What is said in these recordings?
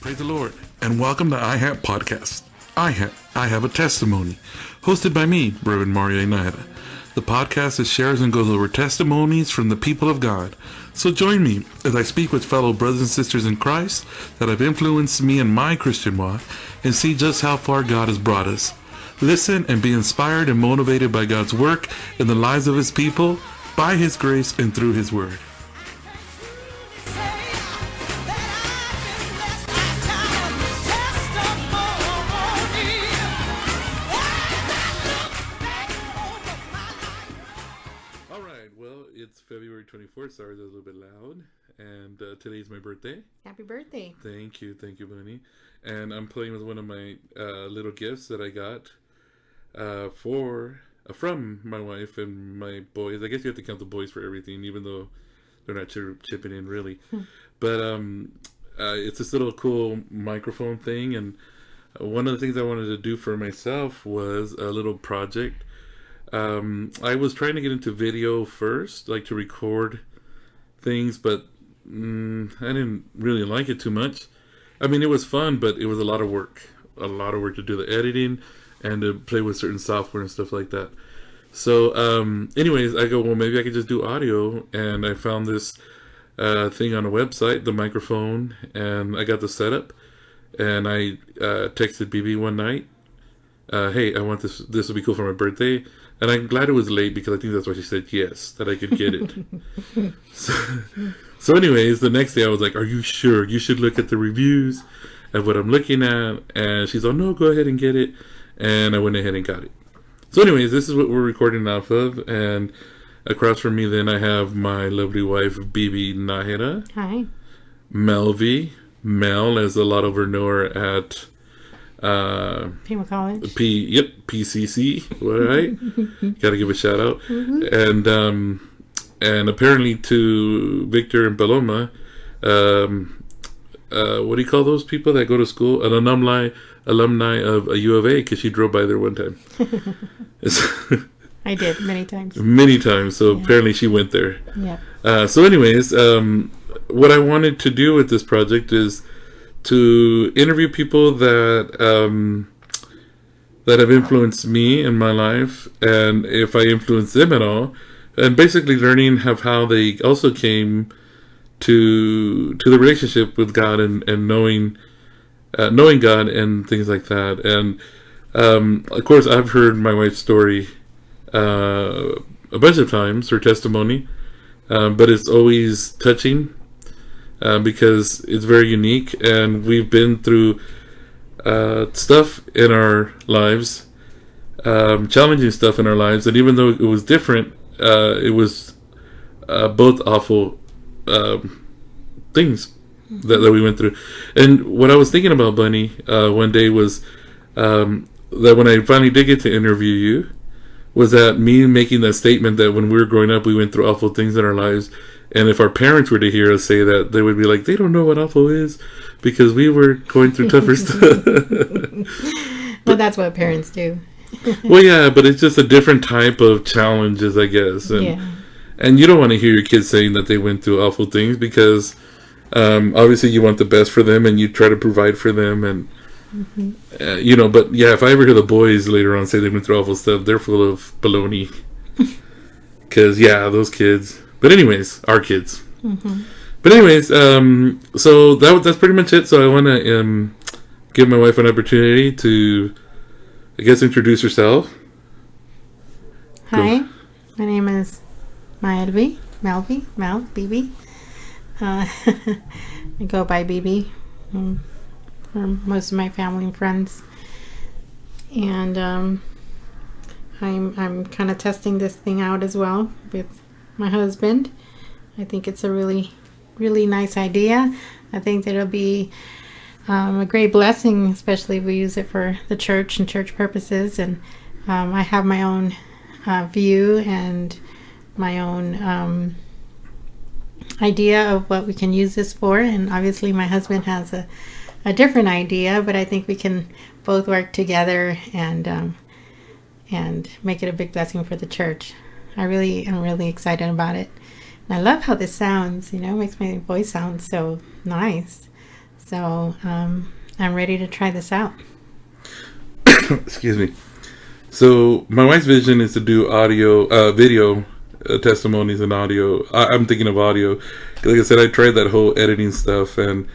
Praise the Lord, and welcome to I Have Podcast. I have a testimony, hosted by me, revmnajera. The podcast is shares and goes over testimonies from the people of God. So join me as I speak with fellow brothers and sisters in Christ that have influenced me in my Christian walk and see just how far God has brought us. Listen and be inspired and motivated by God's work in the lives of His people, by His grace and through His word. It's February 24th. Sorry, that was a little bit loud. And today's my birthday. Happy birthday. Thank you, Bunny. And I'm playing with one of my little gifts that I got from my wife and my boys. I guess you have to count the boys for everything, even though they're not chipping in really. But it's this little cool microphone thing. And one of the things I wanted to do for myself was a little project. I was trying to get into video first, like to record things, but I didn't really like it too much. I mean, it was fun, but it was a lot of work to do the editing and to play with certain software and stuff like that. So, anyways, I go, well, maybe I could just do audio, and I found this thing on a website, the microphone, and I got the setup, and I texted Bibi one night, hey, I want this would be cool for my birthday. And I'm glad it was late because I think that's why she said yes, that I could get it. So anyways, the next day I was like, are you sure? You should look at the reviews of what I'm looking at. And she's like, no, go ahead and get it. And I went ahead and got it. So anyways, this is what we're recording off of. And across from me then I have my lovely wife, Bibi Najera. Hi. Mel, as a lot of her know her at... Pima College. PCC. All right. Got to give a shout out. Mm-hmm. And apparently to Victor and Paloma, what do you call those people that go to school? An alumni of a U of A, because she drove by there one time. I did many times. So yeah. Apparently she went there. Yeah. So anyways, what I wanted to do with this project is to interview people that have influenced me in my life, and if I influence them at all, and basically learning how they also came to the relationship with God and knowing God and things like that. And of course, I've heard my wife's story a bunch of times, her testimony, but it's always touching. Because it's very unique, and we've been through stuff in our lives, challenging stuff in our lives, and even though it was different, it was both awful things that we went through. And what I was thinking about, Bunny, one day was that when I finally did get to interview you, was that me making that statement that when we were growing up, we went through awful things in our lives. And if our parents were to hear us say that, they would be like, they don't know what awful is because we were going through tougher stuff. Well, that's what parents do. Well, yeah, but it's just a different type of challenges, I guess. And you don't want to hear your kids saying that they went through awful things because obviously you want the best for them and you try to provide for them. And, but yeah, if I ever hear the boys later on say they went through awful stuff, they're full of baloney. Because, yeah, those kids... But anyways, our kids. Mm-hmm. But anyways, so that's pretty much it. So I want to give my wife an opportunity to, I guess, introduce herself. Hi, my name is Bibi. I go by Bibi for most of my family and friends. And I'm kind of testing this thing out as well with my husband. I think it's a really, really nice idea. I think that it'll be a great blessing, especially if we use it for the church and church purposes. And I have my own view and my own idea of what we can use this for. And obviously my husband has a different idea, but I think we can both work together and make it a big blessing for the church. I'm really excited about it. And I love how this sounds, it makes my voice sound so nice. So I'm ready to try this out. Excuse me. So my wife's vision is to do video testimonies and audio. I'm thinking of audio. Like I said, I tried that whole editing stuff, and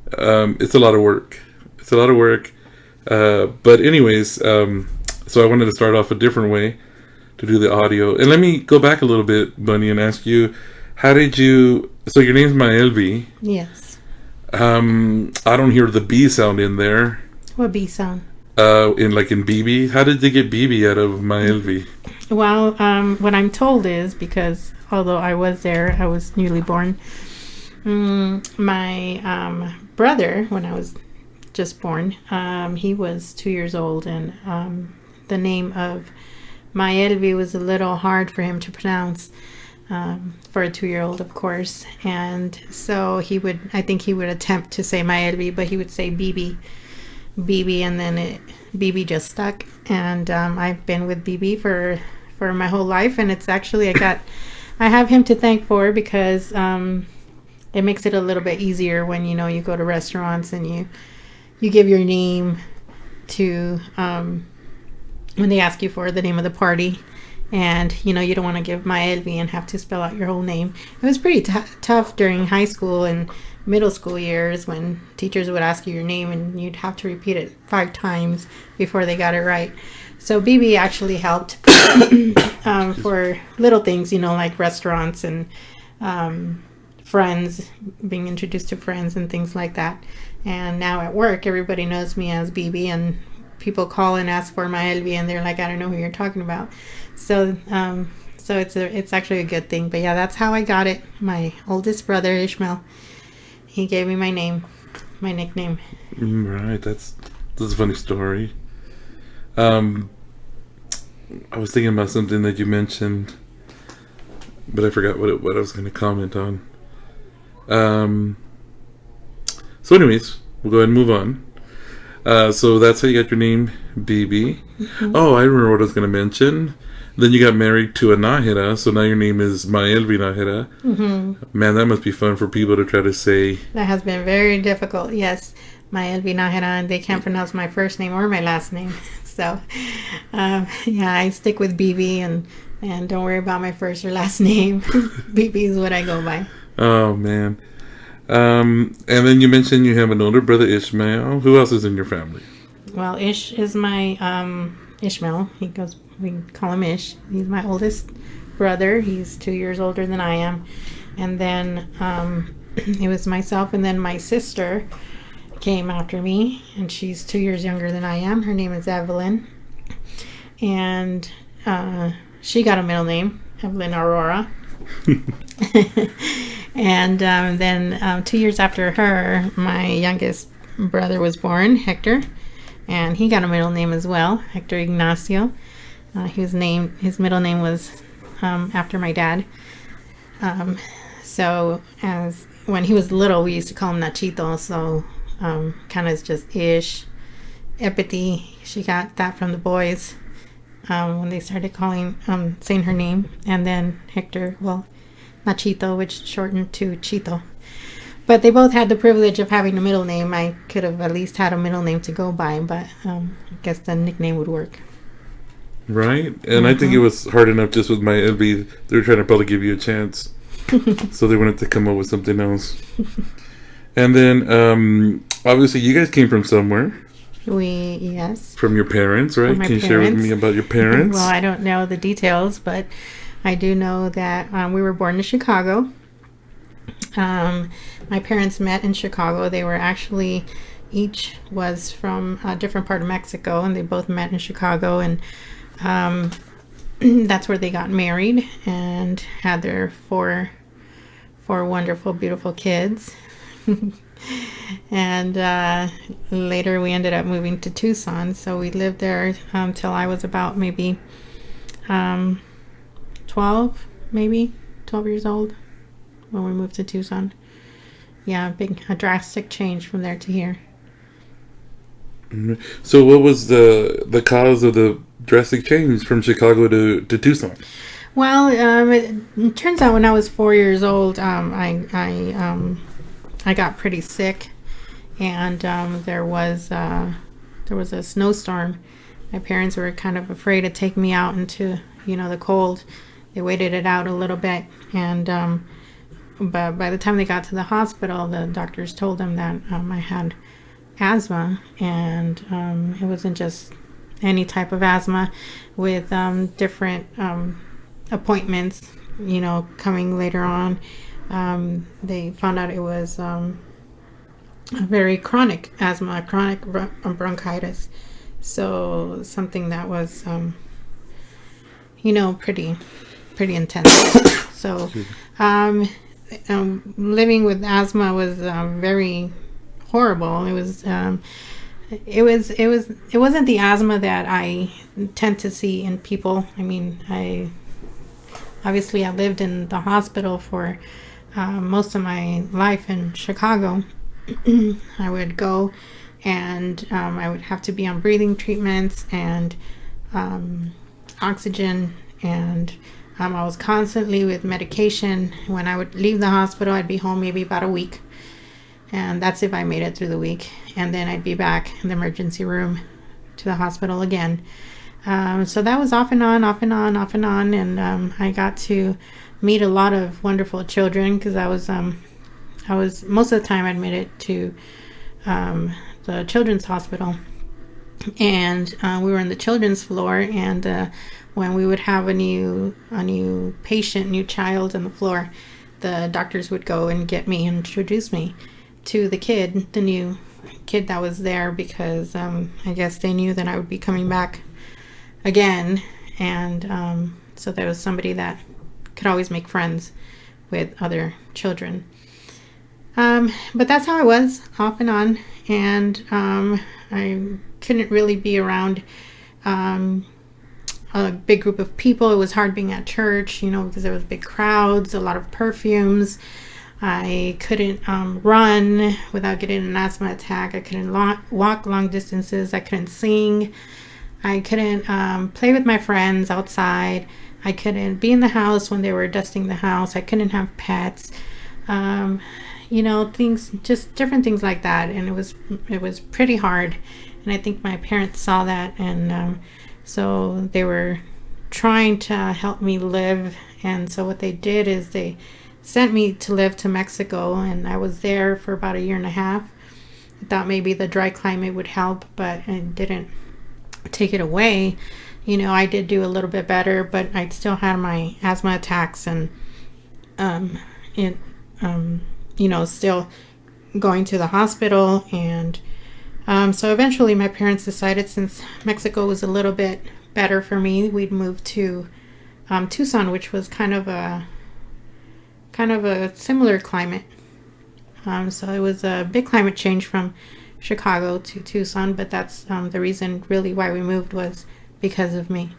it's a lot of work. It's a lot of work. But anyways, so I wanted to start off a different way to do the audio. And let me go back a little bit, Bunny, and ask you, how did you... So your name's Maelvi. Yes. I don't hear the B sound in there. What B sound? In Bibi. How did they get Bibi out of Maelvi? Well, what I'm told is, because although I was there, I was newly born. My brother, when I was just born, he was 2 years old, and the name of Maelvi was a little hard for him to pronounce, for a 2-year-old, of course. And so I think he would attempt to say Maelvi, but he would say Bibi, and then Bibi just stuck. And I've been with Bibi for my whole life, and it's actually I have him to thank for, because it makes it a little bit easier when you go to restaurants and you give your name to when they ask you for the name of the party, and you don't want to give Maelvi and have to spell out your whole name. It was pretty tough during high school and middle school years when teachers would ask you your name and you'd have to repeat it 5 times before they got it right. So Bibi actually helped for little things, like restaurants and friends, being introduced to friends and things like that. And now at work, everybody knows me as Bibi, and people call and ask for Maelvi, and they're like, I don't know who you're talking about. So it's actually a good thing. But yeah, that's how I got it. My oldest brother, Ishmael, he gave me my name, my nickname. Right, that's a funny story. I was thinking about something that you mentioned, but I forgot what I was going to comment on. So anyways, we'll go ahead and move on. So that's how you got your name, Bibi. Mm-hmm. Oh, I remember what I was going to mention. Then you got married to a Najera, so now your name is Maelvi Najera. Mm-hmm. Man, that must be fun for people to try to say. That has been very difficult, yes. Maelvi Najera, and they can't pronounce my first name or my last name. So, yeah, I stick with Bibi, and don't worry about my first or last name. Bibi is what I go by. Oh, man. And then you mentioned you have an older brother, Ishmael. Who else is in your family? Well, Ish is my, Ishmael. We call him Ish. He's my oldest brother. He's 2 years older than I am. And then it was myself, and then my sister came after me, and she's 2 years younger than I am. Her name is Evelyn. And she got a middle name, Evelyn Aurora. And then 2 years after her, my youngest brother was born, Hector, and he got a middle name as well, Hector Ignacio. His middle name was after my dad. So when he was little, we used to call him Nachito. So kind of just Ish. Epithy, she got that from the boys when they started saying her name. And then Hector, well, Nachito, which shortened to Chito. But they both had the privilege of having a middle name. I could have at least had a middle name to go by, but I guess the nickname would work. Right, and I think it was hard enough just with my Elvi. They were trying to probably give you a chance, so they wanted to come up with something else. And then, obviously, you guys came from somewhere. Yes. From your parents, right? Can you share with me about your parents? Well, I don't know the details, but I do know that we were born in Chicago. My parents met in Chicago. They were actually, each was from a different part of Mexico, and they both met in Chicago, and that's where they got married and had their four wonderful, beautiful kids. And later we ended up moving to Tucson, so we lived there till I was about maybe 12 years old when we moved to Tucson. Yeah, a drastic change from there to here. So what was the cause of the drastic change from Chicago to Tucson? Well, it turns out when I was 4 years old, I got pretty sick, and there was a snowstorm. My parents were kind of afraid to take me out into the cold. They waited it out a little bit, and but by the time they got to the hospital, the doctors told them that I had asthma, and it wasn't just any type of asthma, with different appointments coming later on. They found out it was a very chronic asthma, chronic bronchitis. So something that was pretty intense. So living with asthma was very horrible. It wasn't the asthma that I tend to see in people. I mean, I lived in the hospital for most of my life in Chicago. I would go, and I would have to be on breathing treatments and oxygen, and I was constantly with medication. When I would leave the hospital, I'd be home maybe about a week, and that's if I made it through the week. And then I'd be back in the emergency room to the hospital again. So that was off and on, and I got to meet a lot of wonderful children, because I was most of the time admitted to the children's hospital, and we were on the children's floor, and when we would have a new patient, new child on the floor, the doctors would go and get me and introduce me to the new kid that was there, because I guess they knew that I would be coming back again, and so there was somebody that could always make friends with other children. But that's how I was, off and on, and I couldn't really be around a big group of people. It was hard being at church, because there was big crowds, a lot of perfumes. I couldn't run without getting an asthma attack. I couldn't walk long distances. I couldn't sing. I couldn't play with my friends outside. I couldn't be in the house when they were dusting the house. I couldn't have pets. Things, just different things like that. And it was pretty hard. And I think my parents saw that, and so they were trying to help me live. And so what they did is they sent me to live to Mexico, and I was there for about 1.5 years. I thought maybe the dry climate would help, but it didn't take it away. I did do a little bit better, but I still had my asthma attacks, and still going to the hospital. And so eventually my parents decided, since Mexico was a little bit better for me, we'd move to Tucson, which was kind of a similar climate. So it was a big climate change from Chicago to Tucson, but that's the reason really why we moved, was because of me.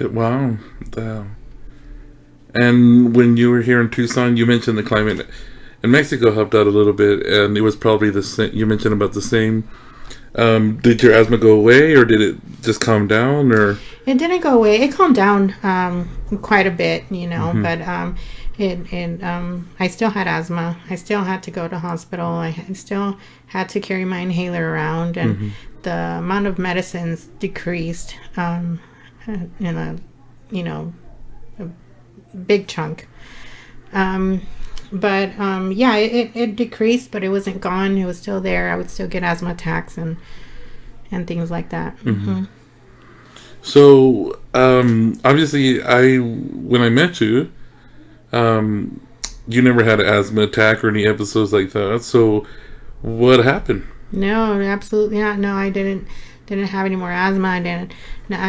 Wow. And when you were here in Tucson, you mentioned the climate in Mexico helped out a little bit, and it was probably the same. You mentioned about the same. Did your asthma go away, or did it just calm down? Or it didn't go away. It calmed down quite a bit, Mm-hmm. but I still had asthma. I still had to go to hospital. I still had to carry my inhaler around, and Mm-hmm. the amount of medicines decreased in a big chunk. But it decreased, but it wasn't gone. It was still there. I would still get asthma attacks and things like that. Mm-hmm. So obviously, when I met you, you never had an asthma attack or any episodes like that. So what happened? No, absolutely not. No, I didn't have any more asthma. I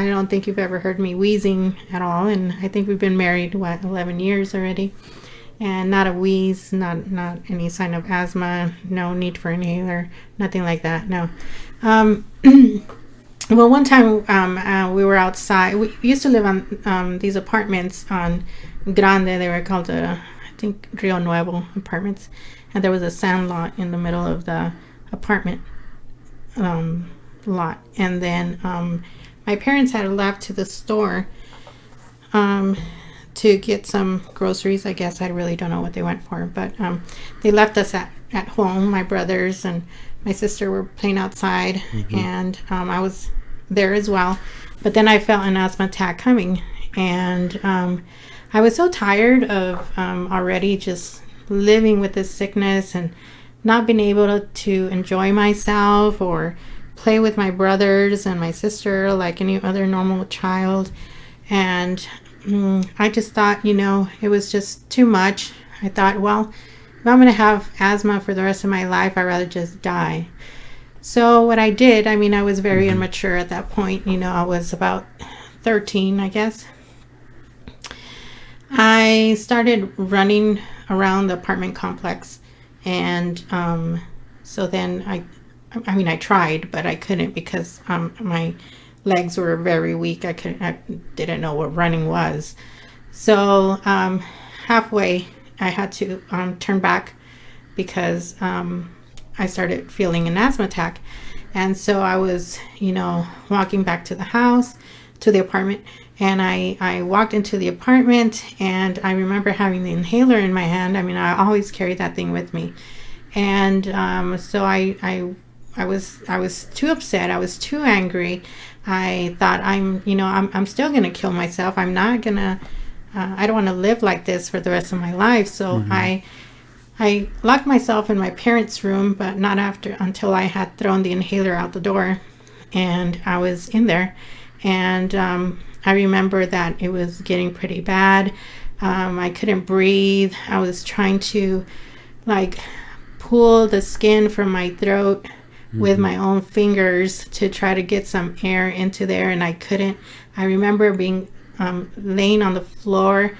don't think you've ever heard me wheezing at all. And I think we've been married 11 years already, and not a wheeze, not any sign of asthma, no need for inhaler, nothing like that. No. Well, one time we were outside. We used to live on these apartments on Grande. They were called I think Rio Nuevo apartments, and there was a sand lot in the middle of the apartment lot. And then my parents had left to the store to get some groceries. I guess I really don't know what they went for, but they left us at home. My brothers and my sister were playing outside, and I was there as well. But then I felt an asthma attack coming, and I was so tired of already just living with this sickness and not being able to enjoy myself or play with my brothers and my sister like any other normal child. And I just thought, it was just too much. I thought, well, if I'm going to have asthma for the rest of my life, I'd rather just die. So what I did, I was very immature at that point. I was about 13, I guess. I started running around the apartment complex. And so then I tried, but I couldn't because my legs were very weak. I didn't know what running was. So halfway, I had to turn back because I started feeling an asthma attack. And so I was, walking back to the house, to the apartment, and I walked into the apartment, and I remember having the inhaler in my hand. I always carry that thing with me. And so I was too upset. I was too angry. I thought I'm still going to kill myself. I'm not going to, I don't want to live like this for the rest of my life. So I locked myself in my parents' room, but not until I had thrown the inhaler out the door, and I was in there. And I remember that it was getting pretty bad. I couldn't breathe. I was trying to pull the skin from my throat with my own fingers to try to get some air into there, and I couldn't. I remember being laying on the floor,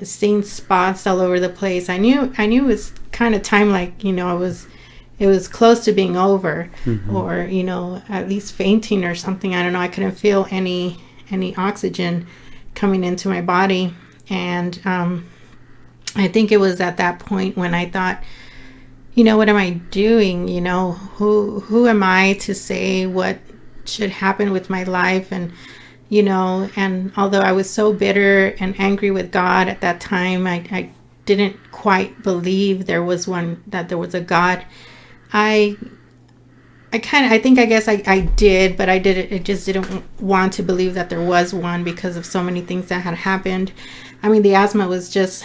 seeing spots all over the place. I knew it was kind of time, it was close to being over, or at least fainting or something. I don't know. I couldn't feel any oxygen coming into my body, and I think it was at that point when I thought, what am I doing? Who am I to say what should happen with my life? And and although I was so bitter and angry with God at that time, I didn't quite believe there was a God. I guess I did, but I just didn't want to believe that there was one because of so many things that had happened. The asthma was just,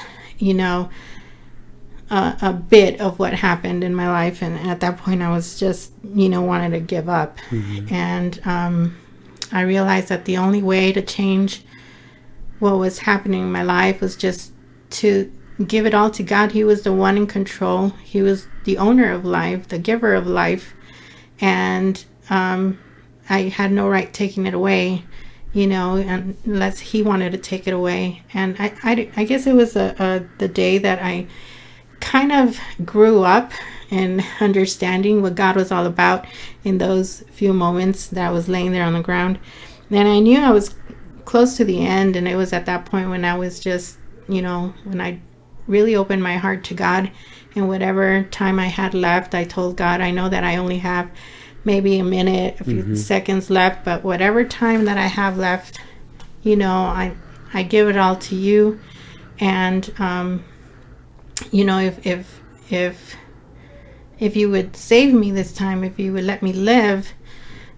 a bit of what happened in my life. And at that point I was just, wanted to give up. And I realized that the only way to change what was happening in my life was just to give it all to God. He was the one in control. He was the owner of life, the giver of life. And I had no right taking it away, unless he wanted to take it away. And I guess it was the day that I kind of grew up in understanding what God was all about in those few moments that I was laying there on the ground. And I knew I was close to the end, and it was at that point when I was just, when I really opened my heart to God. And whatever time I had left, I told God, I know that I only have maybe a minute, a few seconds left, but whatever time that I have left, I give it all to you. And if you would save me this time, if you would let me live,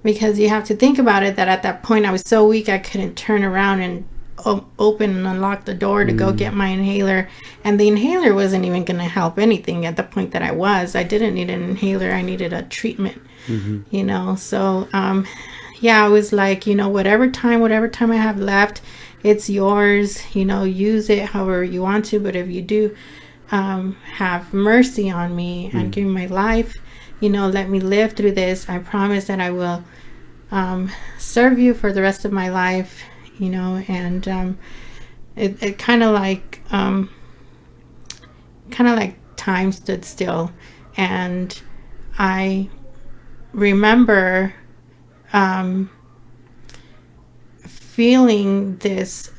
because you have to think about it, that at that point I was so weak I couldn't turn around and open and unlock the door to go get my inhaler, and the inhaler wasn't even going to help anything at the point that I didn't need an inhaler. I needed a treatment. So I was like, whatever time I have left, it's yours. Use it however you want to, but if you do have mercy on me and give me my life, let me live through this. I promise that I will serve you for the rest of my life. And it kind of like time stood still, and I remember feeling this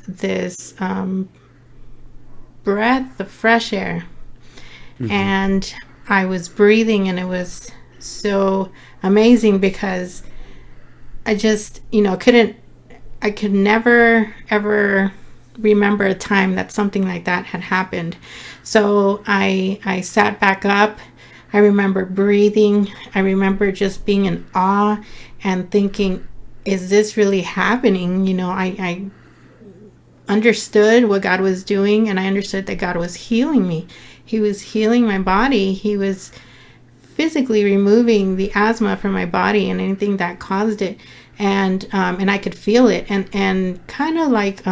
breath of fresh air, and I was breathing, and it was so amazing because I just I could never ever remember a time that something like that had happened. So I sat back up. I remember breathing. I remember just being in awe and thinking, is this really happening? You know, I understood what God was doing, and I understood that God was healing me. He was healing my body. He was physically removing the asthma from my body and anything that caused it. And I could feel it, and kind of like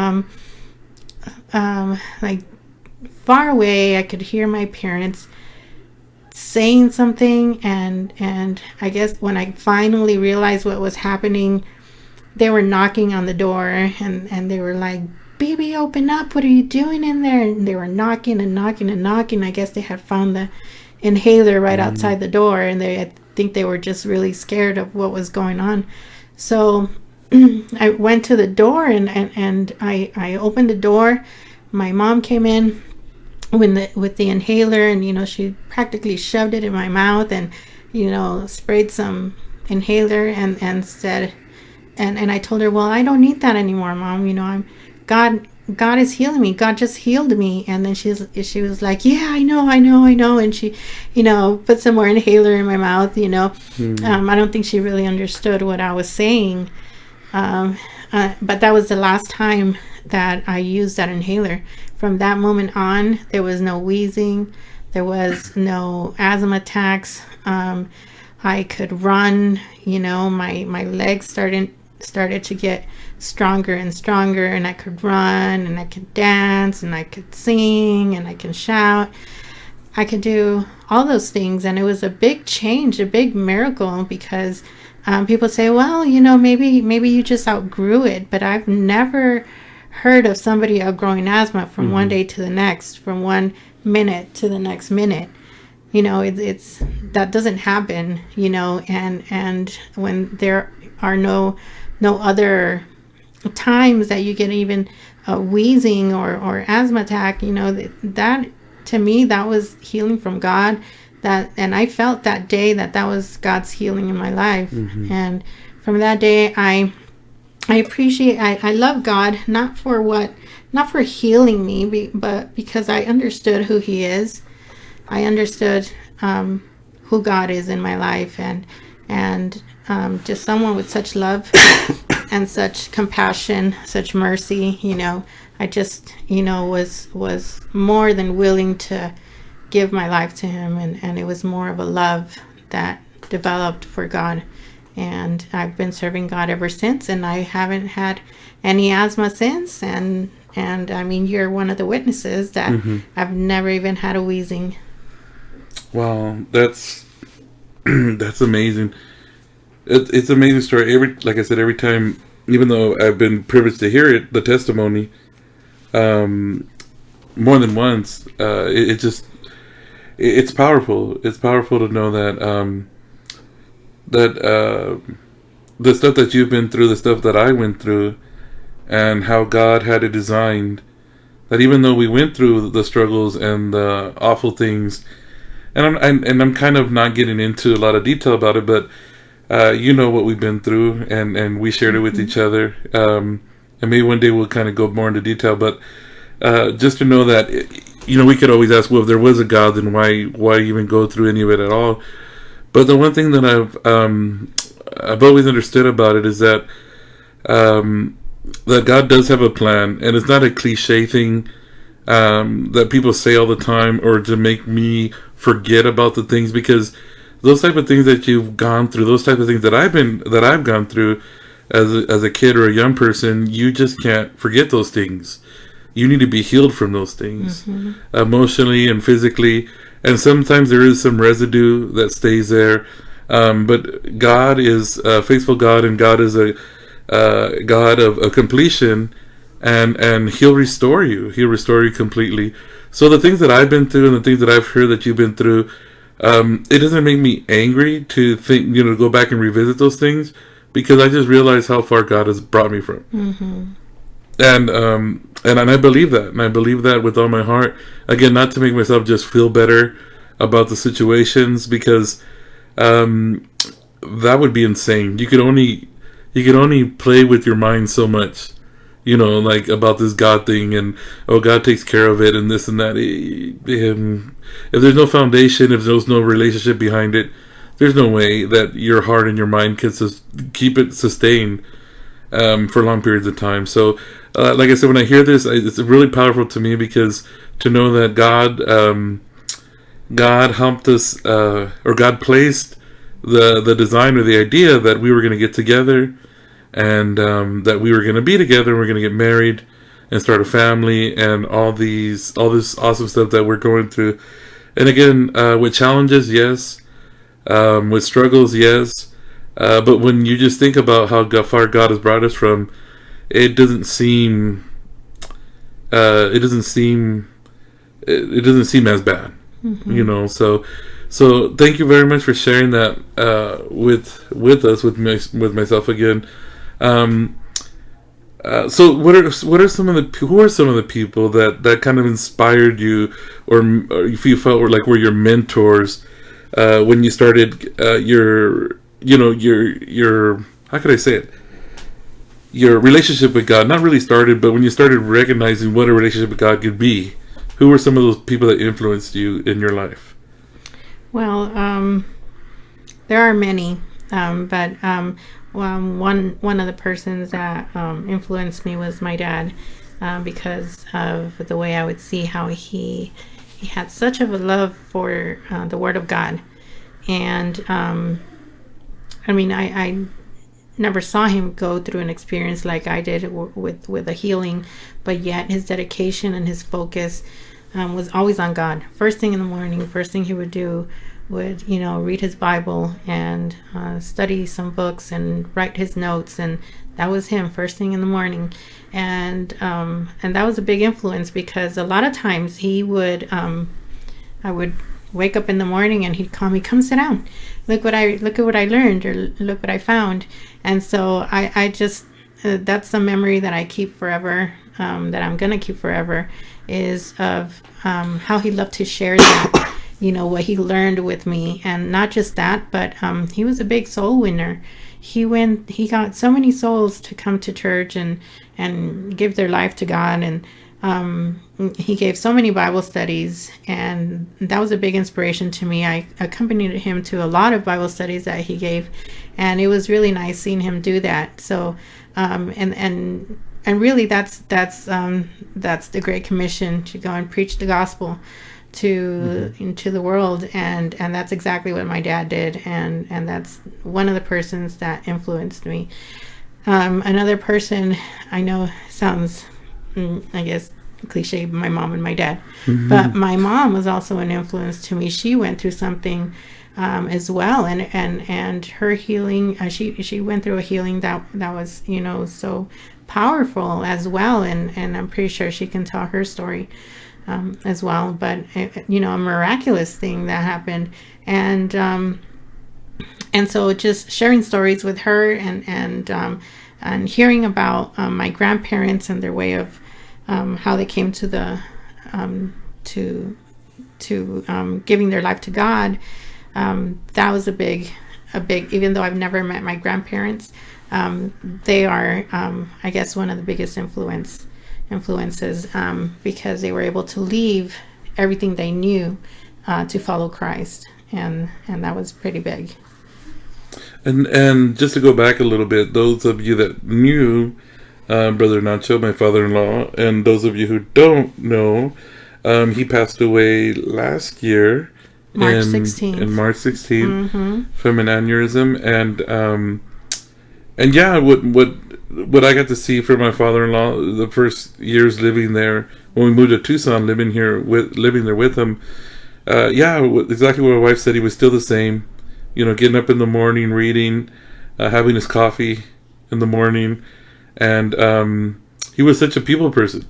far away, I could hear my parents saying something, and I guess when I finally realized what was happening, they were knocking on the door, and they were like, "Bibi, open up, what are you doing in there?" And they were knocking and knocking and knocking. I guess they had found the inhaler right outside the door, and I think they were just really scared of what was going on. So I went to the door, and I opened the door. My mom came in with the inhaler, and, you know, she practically shoved it in my mouth, and, you know, sprayed some inhaler, and said, and I told her, well, I don't need that anymore, Mom. You know, God is healing me. God just healed me. And then she was like, yeah, I know. And she, you know, put some more inhaler in my mouth, you know. I don't think she really understood what I was saying. But that was the last time that I used that inhaler. From that moment on, there was no wheezing. There was no asthma attacks. I could run, you know, my legs started to get stronger and stronger, and I could run, and I could dance, and I could sing, and I can shout. I could do all those things, and it was a big change, a big miracle, because people say, well, you know, maybe you just outgrew it, but I've never heard of somebody outgrowing asthma from one day to the next, from 1 minute to the next minute. You know, it's that doesn't happen, you know, and when there are no other times that you get even a wheezing or asthma attack, you know, that to me, that was healing from God. And I felt that day that was God's healing in my life. And from that day, I appreciate, I love God, not for healing me, but because I understood who He is. I understood who God is in my life, and just someone with such love and such compassion, such mercy. You know, I just, you know, was more than willing to give my life to Him, and it was more of a love that developed for God. And I've been serving God ever since, and I haven't had any asthma since. And I mean, you're one of the witnesses that I've never even had a wheezing. Wow, that's amazing. It's an amazing story. Like I said, every time, even though I've been privileged to hear it, the testimony, more than once, it's powerful. It's powerful to know that the stuff that you've been through, the stuff that I went through, and how God had it designed, that even though we went through the struggles and the awful things, and I'm kind of not getting into a lot of detail about it, but you know what we've been through, and we shared it with each other, and maybe one day we'll kind of go more into detail, but just to know that, you know, we could always ask, well, if there was a God, then why even go through any of it at all? But the one thing that I've always understood about it is that that God does have a plan, and it's not a cliche thing that people say all the time, or to make me forget about the things, because those type of things that you've gone through, those type of things that I've gone through as a kid or a young person, you just can't forget those things. You need to be healed from those things, emotionally and physically. And sometimes there is some residue that stays there. But God is a faithful God, and God is a God of completion, and He'll restore you. He'll restore you completely. So the things that I've been through and the things that I've heard that you've been through, it doesn't make me angry to think, you know, go back and revisit those things, because I just realize how far God has brought me from. And I believe that, and I believe that with all my heart. Again, not to make myself just feel better about the situations, because that would be insane. You could only play with your mind so much. like about this God thing, and God takes care of it and this and that. If there's no foundation, if there's no relationship behind it, there's no way that your heart and your mind can keep it sustained for long periods of time. So, like I said, when I hear this, it's really powerful to me, because to know that God helped us, or God placed the design or the idea that we were going to get together, and that we were going to be together, and we're going to get married and start a family, and all this awesome stuff that we're going through. And again, with challenges, yes, with struggles, yes, but when you just think about how far God has brought us from, it doesn't seem as bad, So thank you very much for sharing that with us, with myself again. So who are some of the people that kind of inspired you, or if you felt were your mentors when you started your how could I say it? Your relationship with God, not really started, but when you started recognizing what a relationship with God could be, who were some of those people that influenced you in your life? Well, there are many, but one of the persons that influenced me was my dad, because of the way I would see how he had such of a love for the Word of God, and I never saw him go through an experience like I did with a healing, but yet his dedication and his focus was always on God. First thing in the morning, first thing he would do would read his Bible and study some books and write his notes, and that was him first thing in the morning. And that was a big influence, because a lot of times he would I would wake up in the morning and he'd call me, "Come sit down, look at what I learned, or look what I found." And so I just that's a memory that I keep forever, that I'm gonna keep forever, is of how he loved to share that, what he learned with me. And not just that, but he was a big soul winner. He got so many souls to come to church and give their life to God, and he gave so many Bible studies, and that was a big inspiration to me. I accompanied him to a lot of Bible studies that he gave, and it was really nice seeing him do that. So and really that's the Great Commission, to go and preach the gospel into the world, and that's exactly what my dad did, and that's one of the persons that influenced me. Another person, I know sounds I guess cliche, my mom and my dad, but my mom was also an influence to me. She went through something as well, and her healing, she went through a healing that was so powerful as well, and I'm pretty sure she can tell her story as well. But a miraculous thing that happened, and so just sharing stories with her, and hearing about my grandparents and their way of how they came to the giving their life to God. That was a big, even though I've never met my grandparents, they are, I guess, one of the biggest influences, because they were able to leave everything they knew to follow Christ, and that was pretty big. And just to go back a little bit, those of you that knew Brother Nacho, my father-in-law, and those of you who don't know, he passed away last year, March 16th. In March 16th, from an aneurysm, and yeah, what I got to see from my father-in-law the first years living there, when we moved to Tucson, living there with him, exactly what my wife said. He was still the same, getting up in the morning, reading, having his coffee in the morning, and he was such a people person.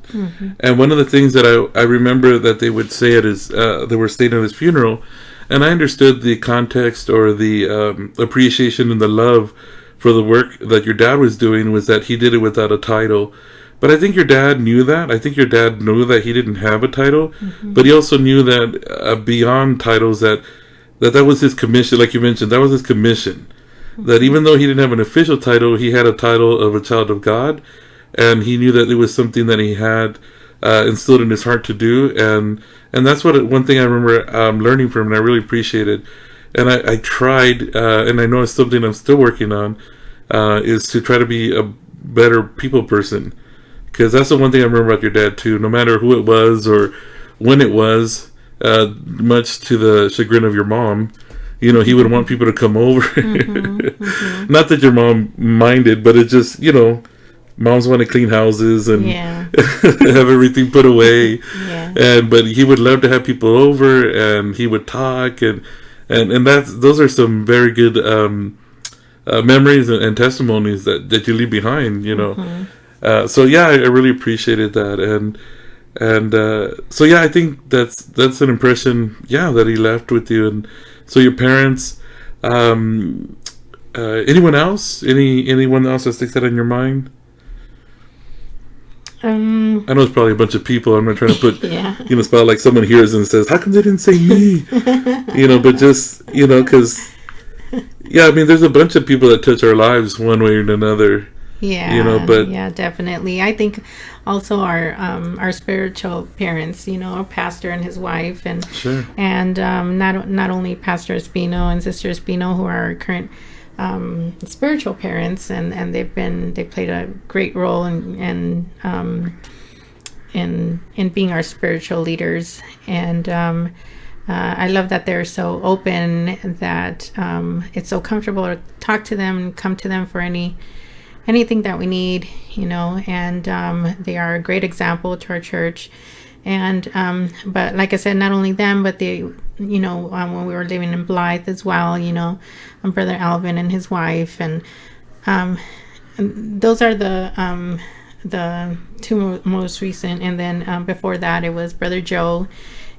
And one of the things that I remember that they would say at his, they were staying at his funeral, and I understood the context, or the appreciation and the love for the work that your dad was doing, was that he did it without a title. But I think your dad knew that. I think your dad knew that he didn't have a title, but he also knew that beyond titles, that was his commission. Like you mentioned, that was his commission. That even though he didn't have an official title, he had a title of a child of God, and he knew that it was something that he had instilled in his heart to do, and that's one thing I remember learning from, and I really appreciated. And I tried, and I know it's something I'm still working on, is to try to be a better people person, because that's the one thing I remember about your dad too. No matter who it was or when it was, much to the chagrin of your mom, you know, he would want people to come over. Not that your mom minded, but it just, you know, moms want to clean houses and have everything put away. But he would love to have people over, and he would talk, and those are some very good memories and testimonies that you leave behind, you know. So yeah, I really appreciated that, and so yeah, I think that's an impression, that he left with you. And so your parents, anyone else, anyone else that sticks out in your mind? I know it's probably a bunch of people. I'm not trying to put you know, spot like someone hears and says, how come they didn't say me? You know, but just, you know, because I mean, there's a bunch of people that touch our lives one way or another. You know, but definitely. I think also our spiritual parents, you know, our pastor and his wife, and and not only Pastor Espino and Sister Espino, who are our current spiritual parents, and they played a great role in being our spiritual leaders. And I love that they're so open, that it's so comfortable to talk to them and come to them for anything that we need, you know. And they are a great example to our church. And but like I said, not only them, but they, you know, when we were living in Blythe as well, you know, Brother Alvin and his wife, and those are the two most recent. And then before that, it was Brother Joe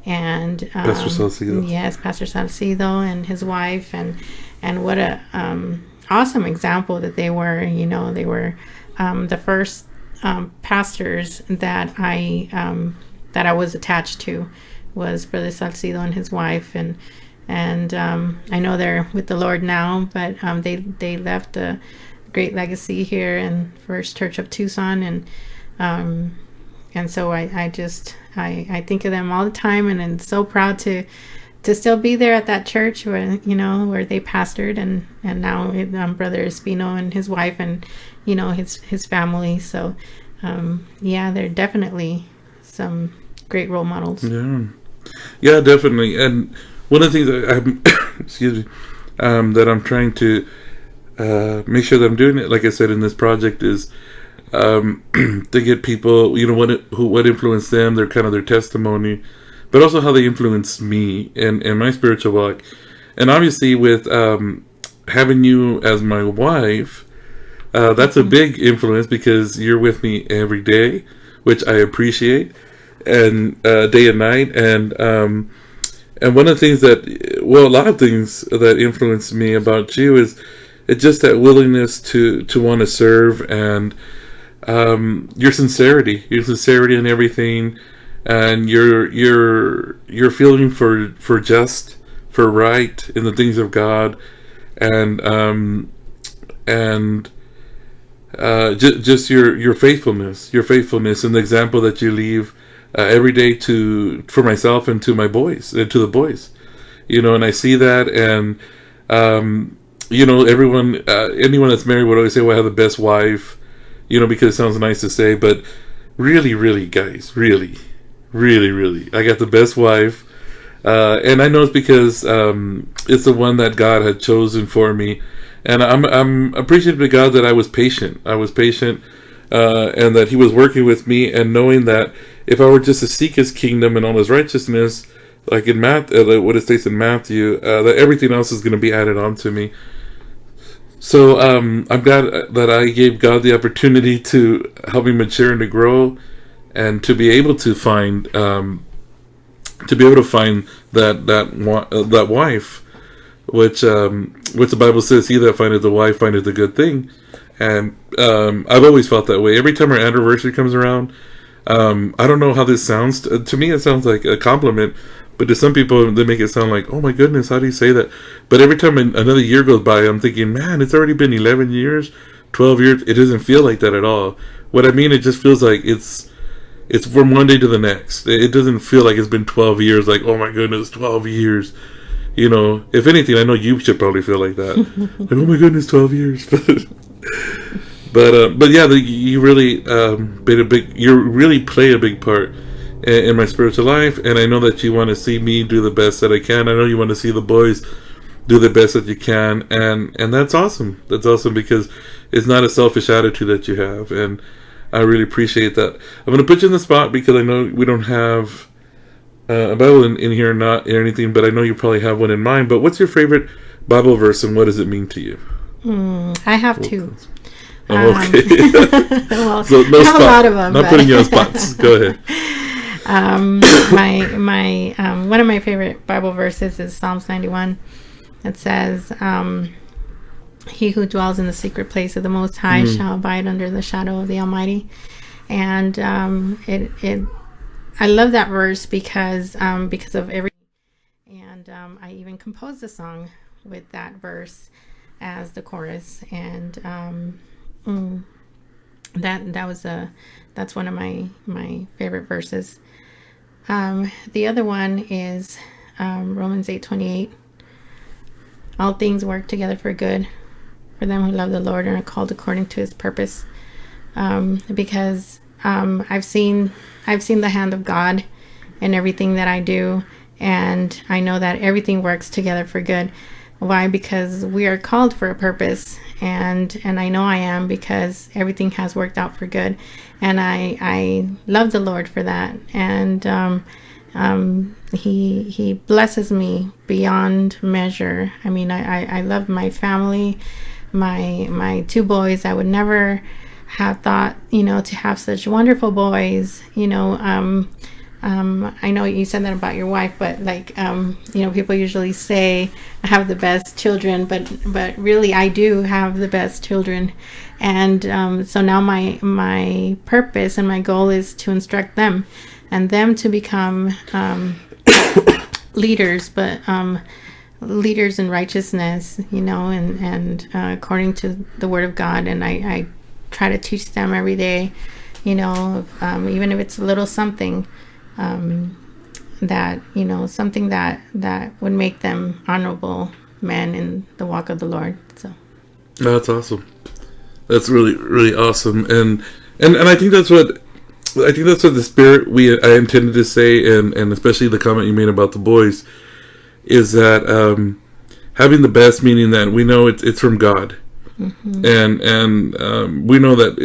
and Pastor Salcido. Yes, Pastor Salcido and his wife, and what a awesome example that they were. You know, they were the first pastors that I was attached to, was Brother Salcido and his wife, and I know they're with the Lord now, but they left a great legacy here in First Church of Tucson, and so I think of them all the time, and I'm so proud to still be there at that church where, you know, where they pastored, and now Brother Espino and his wife, and, you know, his family. So they're definitely some great role models. Yeah, definitely. And one of the things that I'm excuse me, that I'm trying to make sure that I'm doing it, like I said, in this project, is to get people, you know, what influenced them, their kind of their testimony, but also how they influenced me in my spiritual walk. And obviously with having you as my wife, that's a big influence, because you're with me every day, which I appreciate, and day and night. And one of the things a lot of things that influenced me about you is it's just that willingness to want to serve, and your sincerity in everything, and your feeling for right in the things of God, and just your faithfulness, and the example that you leave every day for myself and to my boys, to the boys, you know. And I see that, and you know, anyone that's married would always say, well, I have the best wife, you know, because it sounds nice to say, but really, guys, really, I got the best wife, and I know it's because it's the one that God had chosen for me. And I'm appreciative to God that I was patient, and that He was working with me, and knowing that if I were just to seek His kingdom and all His righteousness, like in what it states in Matthew, that everything else is going to be added on to me. So I'm glad that I gave God the opportunity to help me mature and to grow, and to be able to find that wife, which the Bible says, "He that findeth a wife findeth a good thing." And I've always felt that way. Every time our anniversary comes around, I don't know how this sounds. To me, it sounds like a compliment, but to some people, they make it sound like, "Oh my goodness, how do you say that?" But every time another year goes by, I'm thinking, man, it's already been 11 years, 12 years. It doesn't feel like that at all. what I mean, it just feels like it's from one day to the next. It doesn't feel like it's been 12 years. Like, oh my goodness, 12 years. You know, if anything, I know you should probably feel like that. Like, oh my goodness, 12 years. But yeah, you really you really play a big part in my spiritual life, and I know that you want to see me do the best that I can. I know you want to see the boys do the best that you can, and that's awesome. That's awesome because it's not a selfish attitude that you have, and I really appreciate that. I'm going to put you in the spot because I know we don't have a Bible in here or anything, but I know you probably have one in mind. But what's your favorite Bible verse, and what does it mean to you? I have two. Oh, okay. Well, So no I have spot. a lot of them. Not putting you on spots. Go ahead. My one of my favorite Bible verses is Psalms 91. It says, "He who dwells in the secret place of the Most High shall abide under the shadow of the Almighty." And I love that verse because of everything. And I even composed a song with that verse as the chorus, and that's one of my favorite verses. The other one is Romans 8:28. All things work together for good for them who love the Lord and are called according to His purpose. Because I've seen the hand of God in everything that I do, and I know that everything works together for good. Why? Because we are called for a purpose, and I know I am, because everything has worked out for good, and I love the Lord for that, and He blesses me beyond measure. I mean, I love my family, my two boys. I would never have thought, to have such wonderful boys. I know you said that about your wife, but people usually say I have the best children, but really I do have the best children. And so now my purpose and my goal is to instruct them and them to become leaders, but leaders in righteousness, and according to the Word of God. And I try to teach them every day, even if it's a little something, that something that would make them honorable men in the walk of the Lord. So that's awesome. That's really, really awesome. And I think that's what the spirit I intended to say, and especially the comment you made about the boys, is that having the best, meaning that we know it's from God. Mm-hmm. And we know that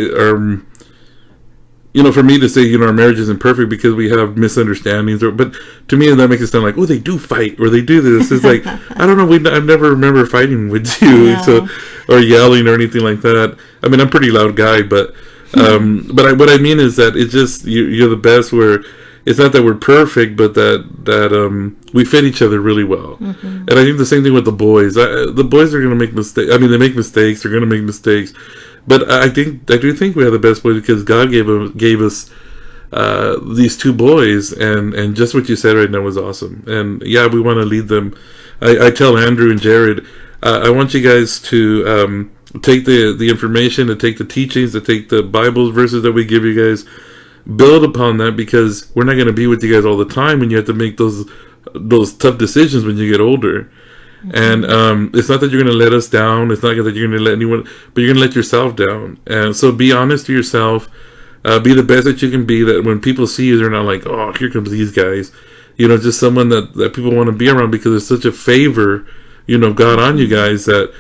for me to say, our marriage isn't perfect because we have misunderstandings, but to me that makes it sound like, oh, they do fight or they do this. It's like, I don't know, I've never remember fighting with you, or yelling or anything like that. I mean, I'm a pretty loud guy, but what I mean is that it's just you're the best. Where it's not that we're perfect, but that we fit each other really well. Mm-hmm. And I think the same thing with the boys. The boys are going to make mistakes. I mean, they make mistakes. They're going to make mistakes. But I do think we have the best boys because God gave us these two boys, and just what you said right now was awesome. And yeah, we want to lead them. I tell Andrew and Jared, I want you guys to take the information, to take the teachings, to take the Bible verses that we give you guys, build upon that, because we're not going to be with you guys all the time, and you have to make those tough decisions when you get older. And it's not that you're going to let us down. It's not that you're going to let anyone, but you're going to let yourself down. And so be honest to yourself. Be the best that you can be, that when people see you, they're not like, oh, here comes these guys. Just someone that people want to be around, because it's such a favor, of God on you guys, that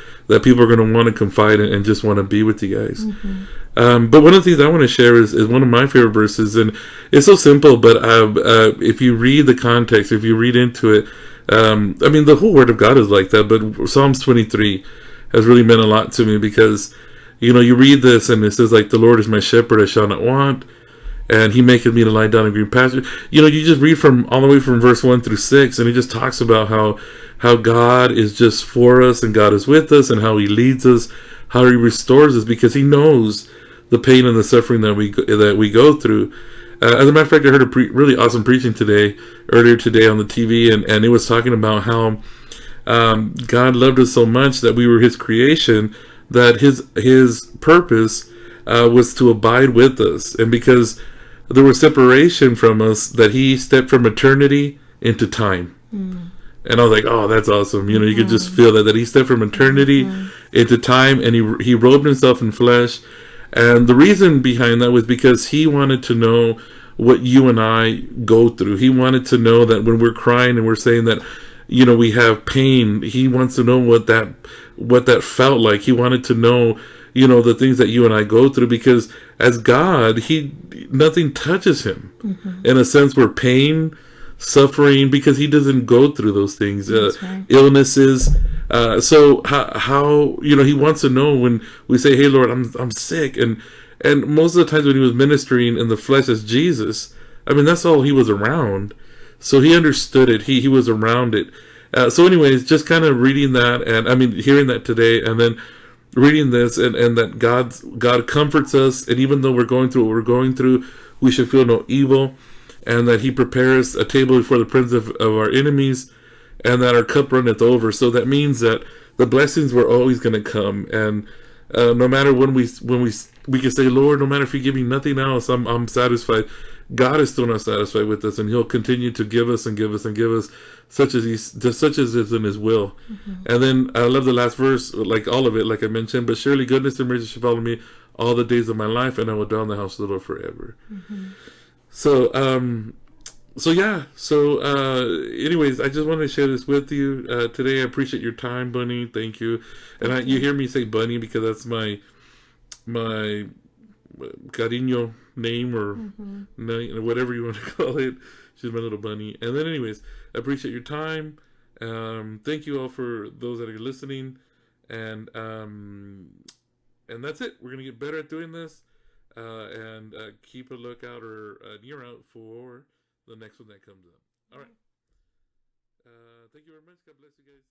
people are going to want to confide in and just want to be with you guys. Mm-hmm. But one of the things I want to share is one of my favorite verses. And it's so simple, but if you read the context, if you read into it, the whole Word of God is like that, but Psalms 23 has really meant a lot to me, because, you read this and it says, like, the Lord is my shepherd, I shall not want, and He maketh me to lie down in green pasture. You just read all the way from verse 1 through 6, and it just talks about how God is just for us, and God is with us, and how He leads us, how He restores us, because He knows the pain and the suffering that we go through. As a matter of fact, I heard a really awesome preaching earlier today on the TV, and it was talking about how God loved us so much that we were His creation, that His purpose was to abide with us. And because there was separation from us, that he stepped from eternity into time. And I was like, oh, that's awesome. You know, you could just feel that he stepped from eternity into time, and he robed himself in flesh. And the reason behind that was because he wanted to know what you and I go through. He wanted to know that when we're crying and we're saying that, you know, we have pain, he wants to know what that felt like. He wanted to know, you know, the things that you and I go through, because as God, nothing touches him. In a sense, where pain, suffering, because he doesn't go through those things, right. illnesses. So how you know, he wants to know when we say, "Hey, Lord, I'm sick," and most of the times when he was ministering in the flesh as Jesus, I mean, that's all he was around. So he understood it. He was around it. So, anyways, just kind of reading that, and I mean, hearing that today, and then reading this, and that God comforts us, and even though we're going through what we're going through, we should feel no evil, and that he prepares a table before the prince of our enemies, and that our cup runneth over. So that means that the blessings were always going to come, and no matter when we can say, Lord, no matter if you give me nothing else, I'm satisfied. God is still not satisfied with us, and he'll continue to give us and give us and give us, such as is in his will. And then I love the last verse, like all of it, like I mentioned, but surely goodness and mercy shall follow me all the days of my life, and I will dwell in the house of the Lord forever. So anyways, I just wanted to share this with you today. I appreciate your time, Bunny. Thank you. And you hear me say Bunny because that's my cariño name, or whatever you want to call it. She's my little bunny. And then anyways, I appreciate your time. Thank you all for those that are listening. And that's it. We're going to get better at doing this. And keep a lookout or an ear out for the next one that comes up. All right. Thank you very much. God bless you guys.